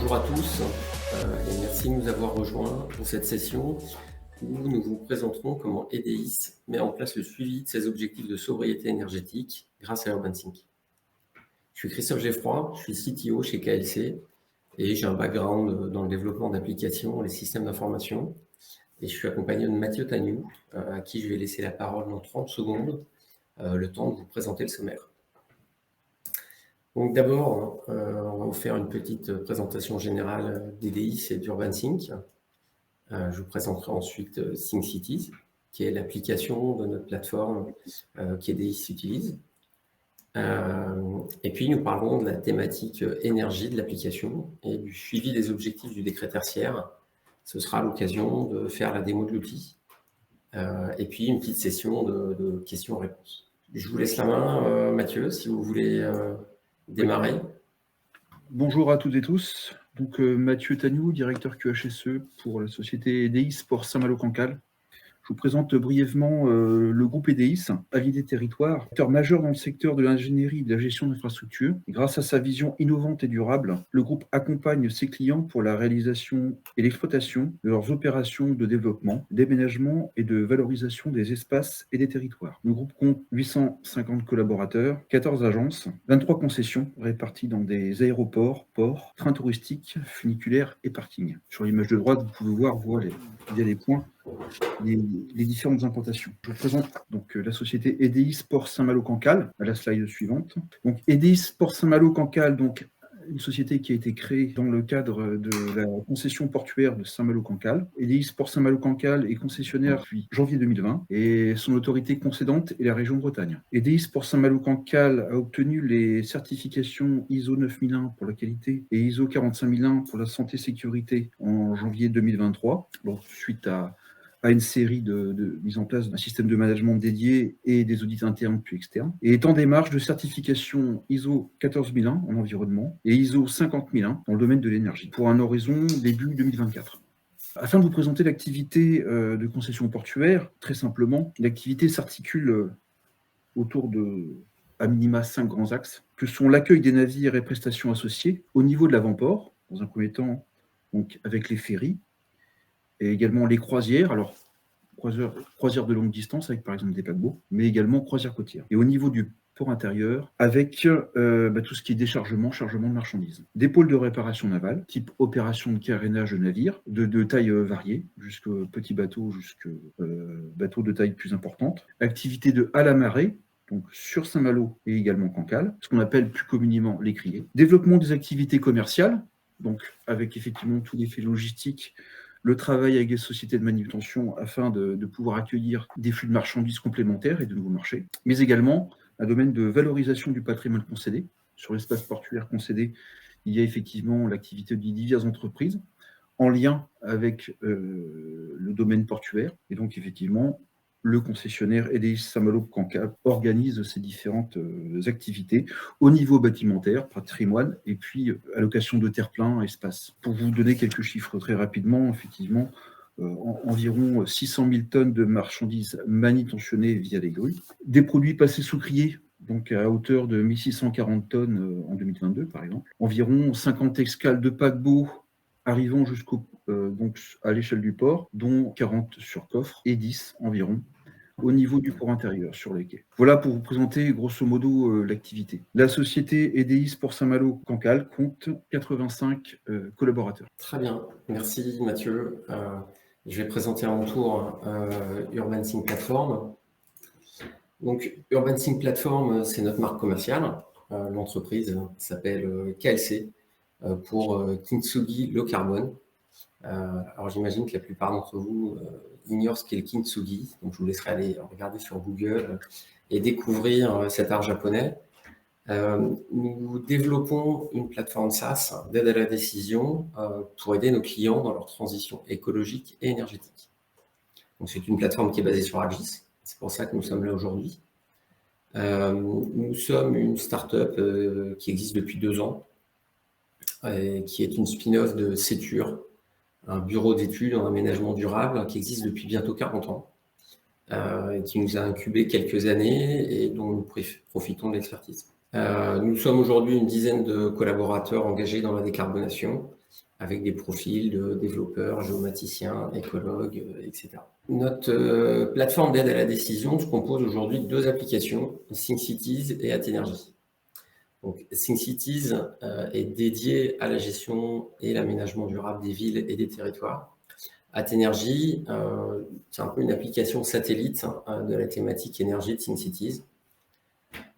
Bonjour à tous et merci de nous avoir rejoints pour cette session où nous vous présenterons comment EDIS met en place le suivi de ses objectifs de sobriété énergétique grâce à UrbanSync. Je suis Christophe Geffroy, je suis CTO chez KLC et j'ai un background dans le développement d'applications, les systèmes d'information. Et je suis accompagné de Mathieu Tagnou, à qui je vais laisser la parole dans 30 secondes, le temps de vous présenter le sommaire. Donc d'abord, on va vous faire une petite présentation générale d'EDIS et d'UrbanSync. Je vous présenterai ensuite SyncCities, qui est l'application de notre plateforme qu'EDIS utilise. Et puis nous parlerons de la thématique énergie de l'application et du suivi des objectifs du décret tertiaire. Ce sera l'occasion de faire la démo de l'outil. Et puis une petite session de questions-réponses. Je vous laisse la main, Mathieu, si vous voulez démarrer. Bonjour à toutes et tous. Donc Mathieu Tagnou, directeur QHSE pour la société EDIS pour Saint-Malo-Cancale. Je vous présente brièvement le groupe EDIS, Avis des territoires, acteur majeur dans le secteur de l'ingénierie et de la gestion d'infrastructures. Grâce à sa vision innovante et durable, le groupe accompagne ses clients pour la réalisation et l'exploitation de leurs opérations de développement, d'aménagement et de valorisation des espaces et des territoires. Le groupe compte 850 collaborateurs, 14 agences, 23 concessions réparties dans des aéroports, ports, trains touristiques, funiculaires et parkings. Sur l'image de droite, vous pouvez voir il y a des points. Les différentes implantations. Je vous présente donc la société EDIS Port Saint-Malo-Cancale à la slide suivante. Donc EDIS Port Saint-Malo-Cancale, donc une société qui a été créée dans le cadre de la concession portuaire de Saint-Malo-Cancale. EDIS Port Saint-Malo-Cancale est concessionnaire depuis janvier 2020 et son autorité concédante est la région Bretagne. EDIS Port Saint-Malo-Cancale a obtenu les certifications ISO 9001 pour la qualité et ISO 45001 pour la santé et sécurité en janvier 2023. Bon, suite à une série de mise en place d'un système de management dédié et des audits internes puis externes, et est en démarche de certification ISO 14001 en environnement et ISO 50001 dans le domaine de l'énergie, pour un horizon début 2024. Afin de vous présenter l'activité de concession portuaire, très simplement, l'activité s'articule autour de, à minima, 5 grands axes, que sont l'accueil des navires et prestations associées au niveau de l'avant-port, dans un premier temps donc avec les ferries, et également les croisières, alors croisières de longue distance avec par exemple des paquebots, mais également croisières côtières. Et au niveau du port intérieur, avec tout ce qui est déchargement, chargement de marchandises. Des pôles de réparation navale, type opération de carénage de navires, de taille variée, jusqu'aux petits bateaux, jusqu'aux bateaux de taille plus importante. Activité de à la marée, donc sur Saint-Malo et également Cancale, ce qu'on appelle plus communément les criées. Développement des activités commerciales, donc avec effectivement tout l'effet logistique, le travail avec des sociétés de manutention afin de pouvoir accueillir des flux de marchandises complémentaires et de nouveaux marchés, mais également un domaine de valorisation du patrimoine concédé. Sur l'espace portuaire concédé, il y a effectivement l'activité de diverses entreprises en lien avec le domaine portuaire. Et donc, effectivement, le concessionnaire EDIS Saint-Malo-Cancale organise ces différentes activités au niveau bâtimentaire, patrimoine, et puis allocation de terre-plein, espace. Pour vous donner quelques chiffres très rapidement, effectivement, environ 600 000 tonnes de marchandises manutentionnées via les grues, des produits passés sous criée, donc à hauteur de 1640 tonnes en 2022, par exemple, environ 50 escales de paquebots arrivant donc à l'échelle du port, dont 40 sur coffre et 10 environ au niveau du port intérieur sur les quais. Voilà pour vous présenter grosso modo l'activité. La société EDIS pour Saint-Malo-Cancale compte 85 collaborateurs. Très bien, merci Mathieu. Je vais présenter à mon tour UrbanSync Platform. Donc UrbanSync Platform, c'est notre marque commerciale. L'entreprise s'appelle KLC pour Kintsugi Low Carbon. Alors j'imagine que la plupart d'entre vous ignorent ce qu'est le kintsugi, donc je vous laisserai aller regarder sur Google et découvrir cet art japonais. Nous développons une plateforme SaaS d'aide à la décision pour aider nos clients dans leur transition écologique et énergétique. Donc c'est une plateforme qui est basée sur ArcGIS, c'est pour ça que nous sommes là aujourd'hui. Nous sommes une start-up qui existe depuis 2 ans, qui est une spin-off de Sétur, un bureau d'études en aménagement durable qui existe depuis bientôt 40 ans, qui nous a incubé quelques années et dont nous profitons de l'expertise. Nous sommes aujourd'hui une dizaine de collaborateurs engagés dans la décarbonation avec des profils de développeurs, géomaticiens, écologues, etc. Notre plateforme d'aide à la décision se compose aujourd'hui de 2 applications, ThinkCities et Athenergy. Donc, ThinkCities est dédié à la gestion et l'aménagement durable des villes et des territoires. Athenergy, c'est un peu une application satellite de la thématique énergie de ThinkCities.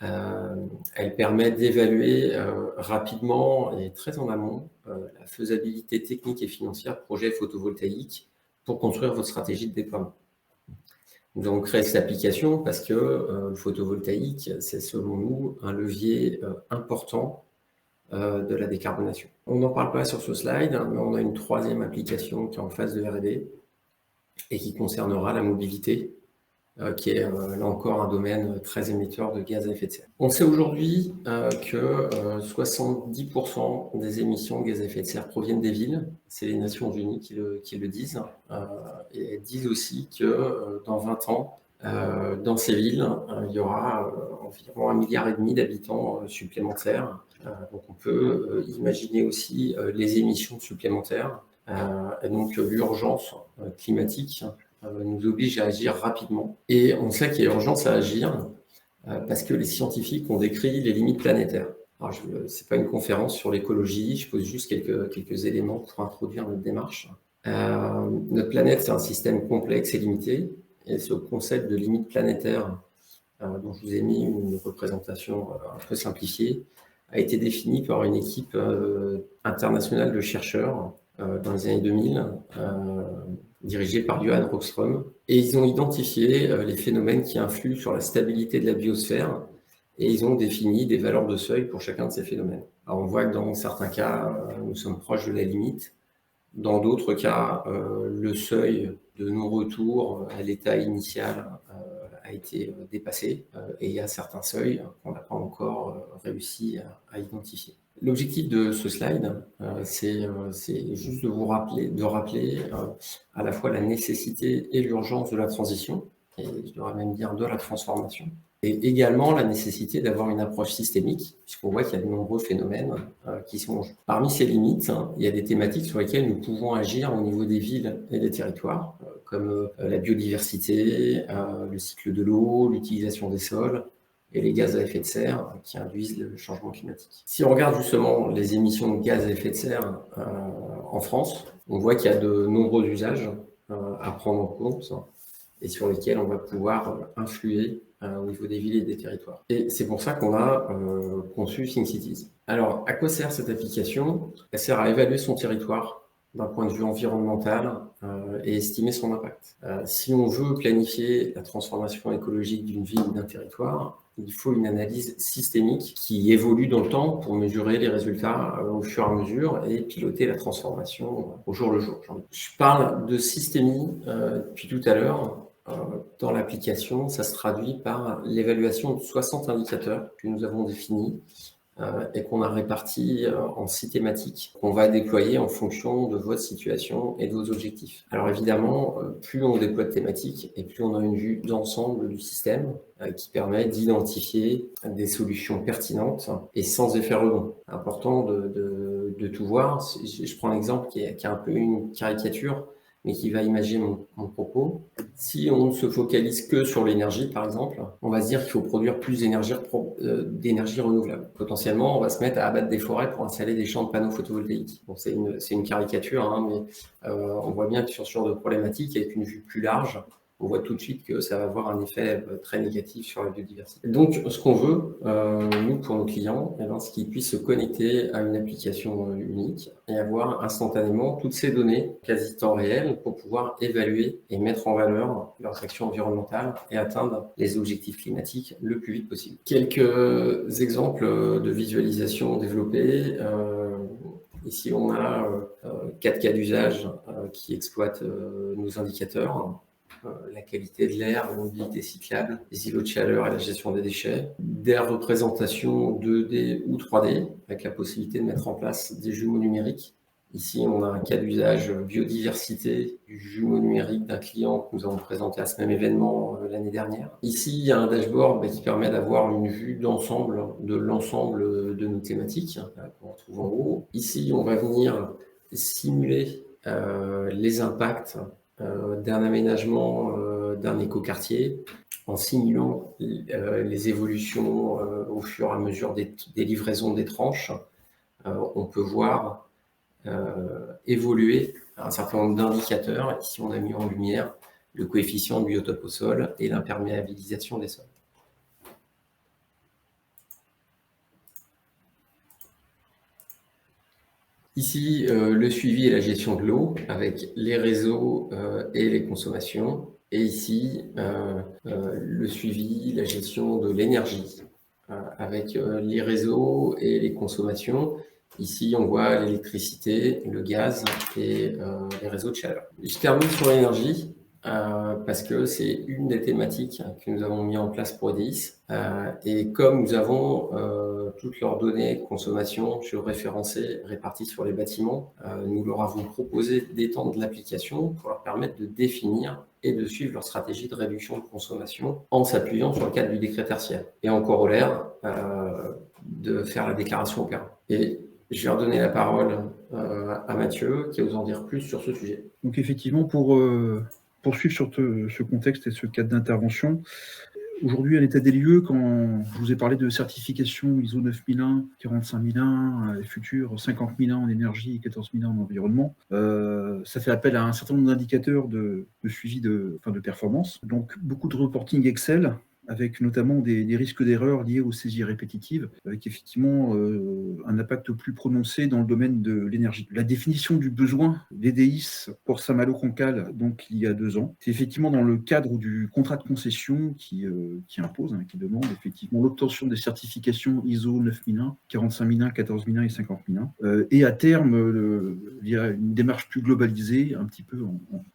Elle permet d'évaluer rapidement et très en amont la faisabilité technique et financière de projets photovoltaïques pour construire votre stratégie de déploiement. Nous avons créé cette application parce que le photovoltaïque, c'est selon nous un levier important de la décarbonation. On n'en parle pas sur ce slide, mais on a une 3e application qui est en phase de R&D et qui concernera la mobilité, qui est là encore un domaine très émetteur de gaz à effet de serre. On sait aujourd'hui que 70% des émissions de gaz à effet de serre proviennent des villes. C'est les Nations Unies qui le disent. Et elles disent aussi que dans 20 ans, dans ces villes, il y aura environ 1,5 milliard d'habitants supplémentaires. Donc on peut imaginer aussi les émissions supplémentaires. Et donc l'urgence climatique nous oblige à agir rapidement. Et on sait qu'il y a urgence à agir parce que les scientifiques ont décrit les limites planétaires. Alors, ce n'est pas une conférence sur l'écologie, je pose juste quelques éléments pour introduire notre démarche. Notre planète, c'est un système complexe et limité. Et ce concept de limite planétaire, dont je vous ai mis une représentation un peu simplifiée, a été défini par une équipe internationale de chercheurs dans les années 2000, dirigée par Johan Rockström. Et ils ont identifié les phénomènes qui influent sur la stabilité de la biosphère et ils ont défini des valeurs de seuil pour chacun de ces phénomènes. Alors on voit que dans certains cas, nous sommes proches de la limite. Dans d'autres cas, le seuil de non-retour à l'état initial a été dépassé et il y a certains seuils qu'on n'a pas encore réussi à identifier. L'objectif de ce slide, c'est juste de rappeler à la fois la nécessité et l'urgence de la transition, et je devrais même dire de la transformation, et également la nécessité d'avoir une approche systémique, puisqu'on voit qu'il y a de nombreux phénomènes qui sont en jeu. Parmi ces limites, il y a des thématiques sur lesquelles nous pouvons agir au niveau des villes et des territoires, comme la biodiversité, le cycle de l'eau, l'utilisation des sols, et les gaz à effet de serre qui induisent le changement climatique. Si on regarde justement les émissions de gaz à effet de serre en France, on voit qu'il y a de nombreux usages à prendre en compte et sur lesquels on va pouvoir influer au niveau des villes et des territoires. Et c'est pour ça qu'on a conçu ThinkCities. Alors, à quoi sert cette application? Elle sert à évaluer son territoire d'un point de vue environnemental et estimer son impact. Si on veut planifier la transformation écologique d'une ville ou d'un territoire, il faut une analyse systémique qui évolue dans le temps pour mesurer les résultats au fur et à mesure et piloter la transformation au jour le jour. Je parle de systémie depuis tout à l'heure. Dans l'application, ça se traduit par l'évaluation de 60 indicateurs que nous avons définis et qu'on a répartis en 6 thématiques qu'on va déployer en fonction de votre situation et de vos objectifs. Alors évidemment, plus on déploie de thématiques et plus on a une vue d'ensemble du système qui permet d'identifier des solutions pertinentes et sans effet rebond. Important de tout voir. Je prends un exemple qui est un peu une caricature, mais qui va imaginer mon propos. Si on ne se focalise que sur l'énergie, par exemple, on va se dire qu'il faut produire plus d'énergie renouvelable. Potentiellement, on va se mettre à abattre des forêts pour installer des champs de panneaux photovoltaïques. Bon, c'est une caricature, hein, mais on voit bien que sur ce genre de problématique, avec une vue plus large, on voit tout de suite que ça va avoir un effet très négatif sur la biodiversité. Donc, ce qu'on veut, nous, pour nos clients, c'est qu'ils puissent se connecter à une application unique et avoir instantanément toutes ces données quasi temps réel pour pouvoir évaluer et mettre en valeur leurs actions environnementales et atteindre les objectifs climatiques le plus vite possible. Quelques exemples de visualisation développés. Ici, on a 4 cas d'usage qui exploitent nos indicateurs. La qualité de l'air, la mobilité cyclable, les îlots de chaleur et la gestion des déchets, des représentations 2D ou 3D, avec la possibilité de mettre en place des jumeaux numériques. Ici, on a un cas d'usage biodiversité du jumeau numérique d'un client que nous avons présenté à ce même événement l'année dernière. Ici, il y a un dashboard qui permet d'avoir une vue d'ensemble de l'ensemble de nos thématiques qu'on retrouve en haut. Ici, on va venir simuler les impacts d'un aménagement d'un écoquartier en simulant les évolutions au fur et à mesure des livraisons des tranches. On peut voir évoluer un certain nombre d'indicateurs. Ici, on a mis en lumière le coefficient de biotope au sol et l'imperméabilisation des sols. Ici, le suivi et la gestion de l'eau avec les réseaux et les consommations. Et ici, le suivi, la gestion de l'énergie avec les réseaux et les consommations. Ici, on voit l'électricité, le gaz et les réseaux de chaleur. Je termine sur l'énergie parce que c'est une des thématiques que nous avons mis en place pour EDIS. Et comme nous avons toutes leurs données de consommation géoréférencées réparties sur les bâtiments, nous leur avons proposé d'étendre l'application pour leur permettre de définir et de suivre leur stratégie de réduction de consommation en s'appuyant sur le cadre du décret tertiaire. Et en corollaire, de faire la déclaration opérant. Et je vais redonner la parole à Mathieu, qui va vous en dire plus sur ce sujet. Donc effectivement, pour poursuivre sur ce contexte et ce cadre d'intervention, aujourd'hui, à l'état des lieux, quand je vous ai parlé de certification ISO 9001, 45001, et futur 50001 en énergie et 14001 en environnement, ça fait appel à un certain nombre d'indicateurs de suivi de performance. Donc, beaucoup de reporting Excel, avec notamment des risques d'erreur liés aux saisies répétitives, avec effectivement un impact plus prononcé dans le domaine de l'énergie. La définition du besoin d'EDIS pour Saint-Malo-Cancale, donc il y a 2 ans, c'est effectivement dans le cadre du contrat de concession qui impose, qui demande effectivement l'obtention des certifications ISO 9001, 45001, 14001 et 50001, et à terme, il y a une démarche plus globalisée, un petit peu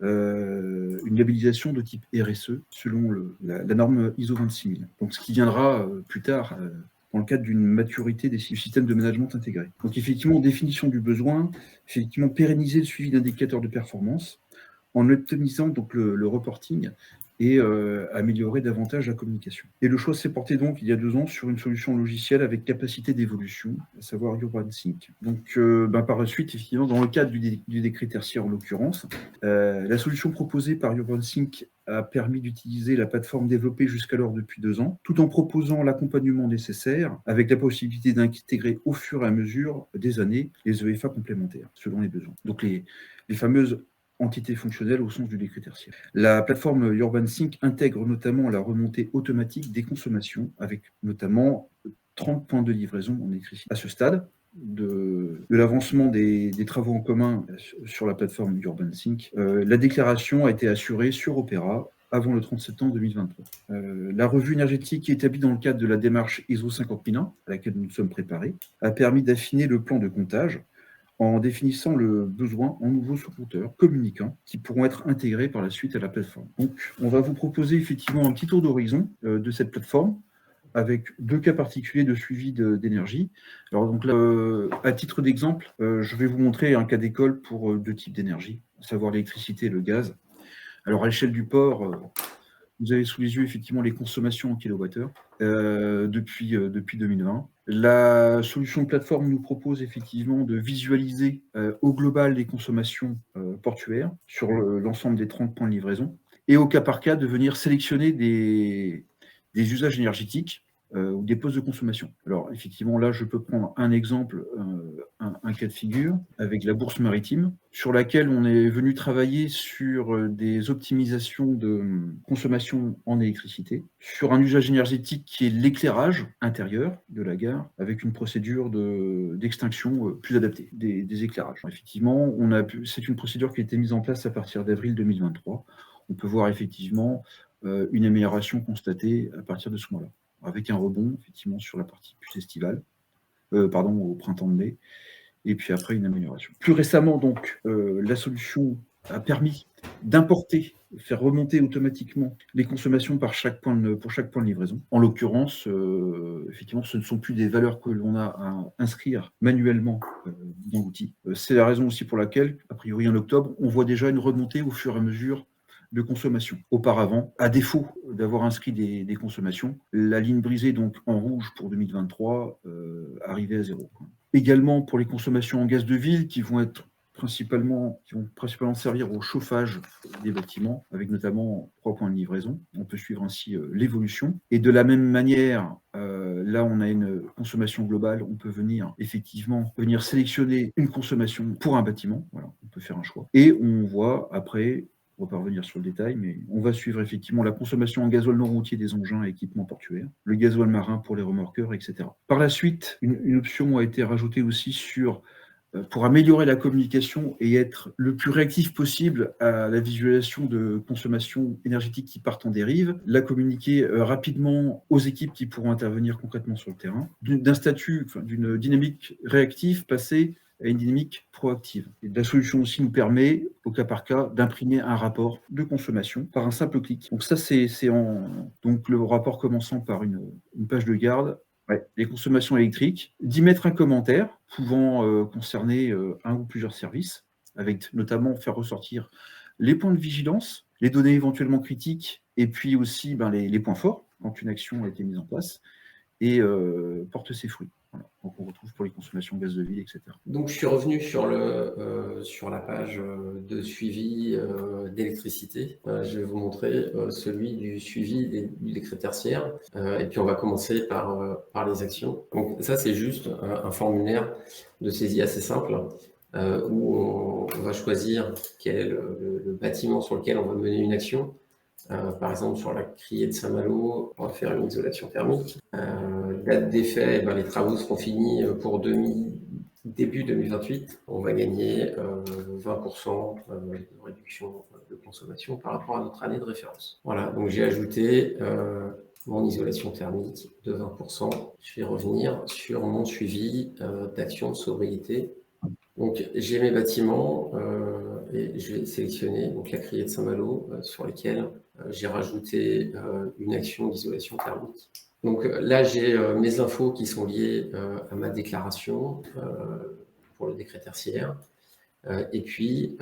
une labellisation de type RSE, selon la norme ISO 26000. Donc, ce qui viendra plus tard dans le cadre d'une maturité du système de management intégré. Donc, effectivement, définition du besoin, effectivement, pérenniser le suivi d'indicateurs de performance en optimisant donc le reporting et améliorer davantage la communication. Et le choix s'est porté donc il y a 2 ans sur une solution logicielle avec capacité d'évolution, à savoir UrbanSync. Donc par la suite, effectivement, dans le cadre du décret tertiaire en l'occurrence, la solution proposée par UrbanSync a permis d'utiliser la plateforme développée jusqu'alors depuis 2 ans, tout en proposant l'accompagnement nécessaire, avec la possibilité d'intégrer au fur et à mesure des années les EFA complémentaires, selon les besoins. Donc les fameuses entités fonctionnelles au sens du décret tertiaire. La plateforme UrbanSync intègre notamment la remontée automatique des consommations, avec notamment 30 points de livraison en électricité. À ce stade de l'avancement des travaux en commun sur la plateforme UrbanSync, la déclaration a été assurée sur Opera avant le 30 septembre 2023. La revue énergétique établie dans le cadre de la démarche ISO 50001, à laquelle nous nous sommes préparés, a permis d'affiner le plan de comptage en définissant le besoin en nouveaux sous-compteurs communicants qui pourront être intégrés par la suite à la plateforme. Donc, on va vous proposer effectivement un petit tour d'horizon de cette plateforme avec 2 cas particuliers de suivi d'énergie. Alors, donc là, à titre d'exemple, je vais vous montrer un cas d'école pour 2 types d'énergie, à savoir l'électricité et le gaz. Alors, à l'échelle du port, vous avez sous les yeux effectivement les consommations en kilowattheure depuis 2020. La solution de plateforme nous propose effectivement de visualiser au global les consommations portuaires sur l'ensemble des 30 points de livraison et au cas par cas de venir sélectionner des usages énergétiques ou des postes de consommation. Alors effectivement là je peux prendre un exemple, un cas de figure avec la bourse maritime sur laquelle on est venu travailler sur des optimisations de consommation en électricité, sur un usage énergétique qui est l'éclairage intérieur de la gare avec une procédure d'extinction plus adaptée des éclairages. Effectivement, c'est une procédure qui a été mise en place à partir d'avril 2023. On peut voir effectivement une amélioration constatée à partir de ce moment-là, avec un rebond effectivement sur la partie plus estivale, au printemps de mai, et puis après une amélioration. Plus récemment, donc, la solution a permis d'importer, faire remonter automatiquement les consommations pour chaque point de livraison. En l'occurrence, effectivement, ce ne sont plus des valeurs que l'on a à inscrire manuellement dans l'outil. C'est la raison aussi pour laquelle, a priori en octobre, on voit déjà une remontée au fur et à mesure de consommation. Auparavant, à défaut d'avoir inscrit des consommations, la ligne brisée donc en rouge pour 2023 arrivait à 0. Également pour les consommations en gaz de ville qui vont être qui vont principalement servir au chauffage des bâtiments, avec notamment 3 points de livraison. On peut suivre ainsi l'évolution. Et de la même manière, là, on a une consommation globale. On peut effectivement venir sélectionner une consommation pour un bâtiment. Voilà, on peut faire un choix. Et on voit après, on ne va pas revenir sur le détail, mais on va suivre effectivement la consommation en gasoil non routier des engins et équipements portuaires, le gasoil marin pour les remorqueurs, etc. Par la suite, une option a été rajoutée aussi pour améliorer la communication et être le plus réactif possible à la visualisation de consommation énergétique qui partent en dérive, la communiquer rapidement aux équipes qui pourront intervenir concrètement sur le terrain, d'une dynamique réactive passer à une dynamique proactive. Et la solution aussi nous permet, au cas par cas, d'imprimer un rapport de consommation par un simple clic. Donc ça, donc le rapport commençant par une page de garde, les consommations électriques, d'y mettre un commentaire pouvant concerner un ou plusieurs services, avec notamment faire ressortir les points de vigilance, les données éventuellement critiques, et puis aussi les points forts, quand une action a été mise en place, et porte ses fruits. Voilà. Donc on retrouve pour les consommations gaz de ville, etc. Donc je suis revenu sur la page de suivi d'électricité. Je vais vous montrer celui du suivi du décret tertiaire. Et puis on va commencer par les actions. Donc ça c'est juste un formulaire de saisie assez simple où on va choisir quel est le bâtiment sur lequel on va mener une action. Par exemple, sur la criée de Saint-Malo, on va faire une isolation thermique. Date d'effet, les travaux seront finis pour début 2028. On va gagner 20% de réduction de consommation par rapport à notre année de référence. Voilà, donc j'ai ajouté mon isolation thermique de 20%. Je vais revenir sur mon suivi d'action de sobriété. Donc j'ai mes bâtiments et je vais sélectionner donc, la criée de Saint-Malo sur lesquels j'ai rajouté une action d'isolation thermique. Donc là, j'ai mes infos qui sont liées à ma déclaration pour le décret tertiaire. Et puis,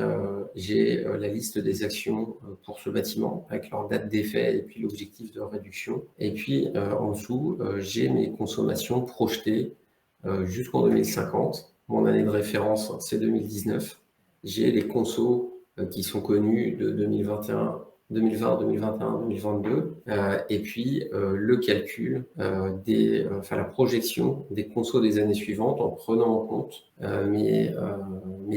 j'ai la liste des actions pour ce bâtiment avec leur date d'effet et puis l'objectif de réduction. Et puis, en dessous, j'ai mes consommations projetées jusqu'en 2050. Mon année de référence, c'est 2019. J'ai les consos qui sont connus de 2020, 2021, 2022, et puis le calcul la projection des consos des années suivantes en prenant en compte mes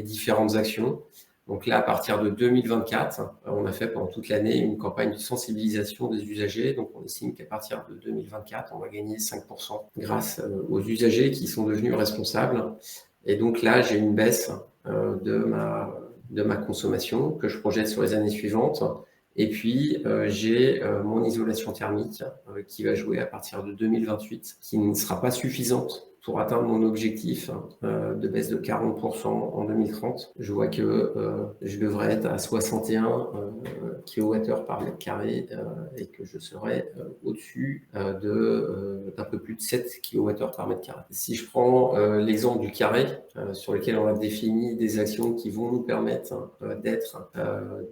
différentes actions. Donc là, à partir de 2024, on a fait pendant toute l'année une campagne de sensibilisation des usagers. Donc on estime qu'à partir de 2024, on va gagner 5% grâce aux usagers qui sont devenus responsables. Et donc là, j'ai une baisse de ma consommation que je projette sur les années suivantes. Et puis, j'ai mon isolation thermique qui va jouer à partir de 2028, qui ne sera pas suffisante pour atteindre mon objectif de baisse de 40% en 2030. Je vois que je devrais être à 61 kWh par mètre carré et que je serai au-dessus d'un peu plus de 7 kWh par mètre carré. Si je prends l'exemple du carré, sur lequel on a défini des actions qui vont nous permettre d'être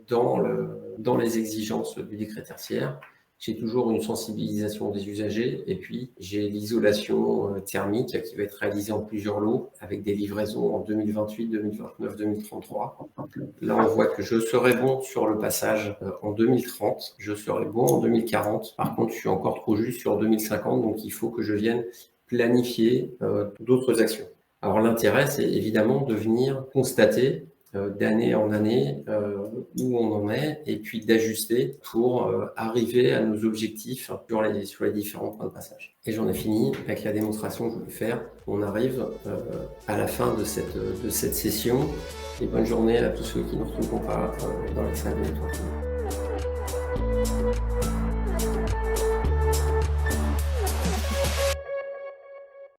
dans les exigences du décret tertiaire, j'ai toujours une sensibilisation des usagers et puis j'ai l'isolation thermique qui va être réalisée en plusieurs lots avec des livraisons en 2028, 2029, 2033. Là, on voit que je serai bon sur le passage en 2030, je serai bon en 2040. Par contre, je suis encore trop juste sur 2050, donc il faut que je vienne planifier d'autres actions. Alors l'intérêt, c'est évidemment de venir constater d'année en année où on en est et puis d'ajuster pour arriver à nos objectifs sur les différents points de passage. Et j'en ai fini avec la démonstration que je vais faire. On arrive à la fin de cette session et bonne journée à tous ceux qui ne retrouveront pas dans les 5 minutes.